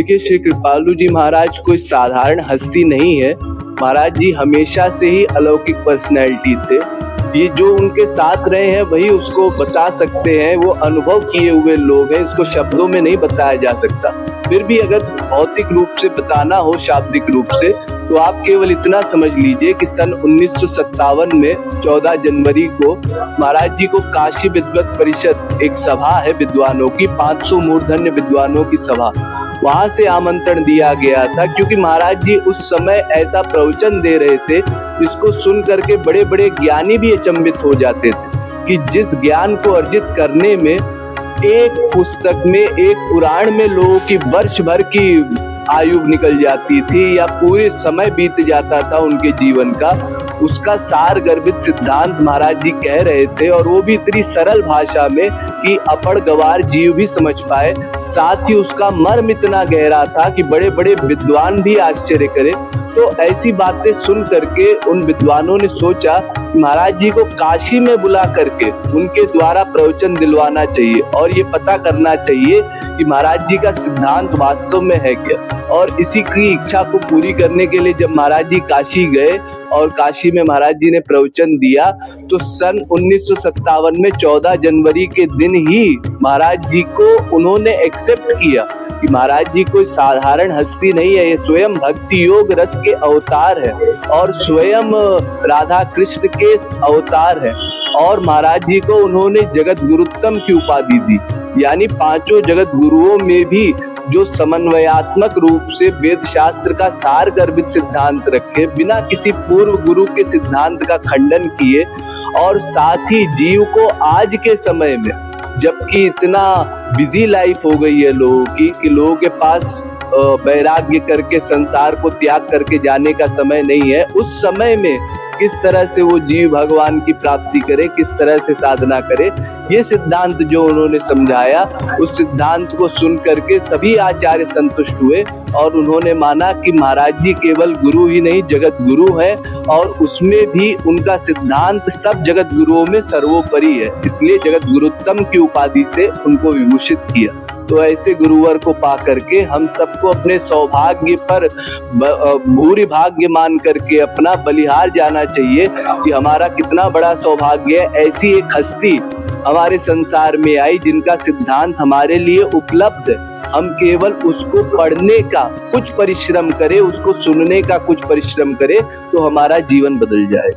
देखिए, श्री कृपालु जी महाराज कोई साधारण हस्ती नहीं है। महाराज जी हमेशा से ही अलौकिक पर्सनैलिटी थे। ये जो उनके साथ रहे हैं वही उसको बता सकते हैं, वो अनुभव किए हुए लोग हैं, इसको शब्दों में नहीं बताया जा सकता। फिर भी अगर भौतिक रूप से बताना हो, शाब्दिक रूप से, तो आप केवल इतना समझ लीजिए कि सन 1957 में 14 जनवरी को महाराज जी को काशी विद्वत परिषद, एक सभा है विद्वानों की, 500 मूर्धन्य विद्वानों की सभा, वहां से आमंत्रण दिया गया था। क्योंकि महाराज जी उस समय ऐसा प्रवचन दे रहे थे जिसको सुन करके बड़े बड़े ज्ञानी भी अचंभित हो जाते थे कि जिस ज्ञान को अर्जित करने में एक पुस्तक में, एक पुराण में लोगों की वर्ष भर की आयु निकल जाती थी या पूरे समय बीत जाता था उनके जीवन का, उसका सार गर्भित सिद्धांत महाराज जी कह रहे थे। और वो भी इतनी सरल भाषा में कि अपढ़ गवार जीव भी समझ पाए। साथ ही उसका मर्म इतना गहरा था कि बड़े बड़े विद्वान भी आश्चर्य करे। तो ऐसी बातें सुन करके उन विद्वानों ने सोचा कि महाराज जी को काशी में बुला करके उनके द्वारा प्रवचन दिलवाना चाहिए और ये पता करना चाहिए कि महाराज जी का सिद्धांत वास्तव में है क्या। और इसी की इच्छा को पूरी करने के लिए जब महाराज जी काशी गए और काशी में महाराज जी ने प्रवचन दिया, तो सन 1957 में 14 जनवरी के दिन ही महाराज जी को उन्होंने एक्सेप्ट किया कि महाराज जी कोई साधारण हस्ती नहीं है, ये स्वयं भक्ति योग रस के अवतार है और स्वयं राधा कृष्ण के अवतार है। और महाराज जी को उन्होंने जगत गुरुत्तम की उपाधि दी, यानी पांचों जगत गुरुओं में भी जो समन्वयात्मक रूप से वेद शास्त्र का सार गर्भित सिद्धांत रखे, बिना किसी पूर्व गुरु के सिद्धांत का खंडन किए, और साथ ही जीव को आज के समय में, जबकि इतना बिजी लाइफ हो गई है लोगों की कि लोगों के पास वैराग्य करके संसार को त्याग करके जाने का समय नहीं है, उस समय में किस तरह से वो जीव भगवान की प्राप्ति करे, किस तरह से साधना करे, ये सिद्धांत जो उन्होंने समझाया, उस सिद्धांत को सुन करके सभी आचार्य संतुष्ट हुए और उन्होंने माना कि महाराज जी केवल गुरु ही नहीं, जगत गुरु हैं और उसमें भी उनका सिद्धांत सब जगत गुरुओं में सर्वोपरि है, इसलिए जगत गुरुत्तम की उपाधि से उनको विभूषित किया। तो ऐसे गुरुवर को पा करके हम सबको अपने सौभाग्य पर भूरि भाग्य मान करके अपना बलिहार जाना चाहिए कि हमारा कितना बड़ा सौभाग्य है, ऐसी एक हस्ती हमारे संसार में आई जिनका सिद्धांत हमारे लिए उपलब्ध है। हम केवल उसको पढ़ने का कुछ परिश्रम करें, उसको सुनने का कुछ परिश्रम करें, तो हमारा जीवन बदल जाए।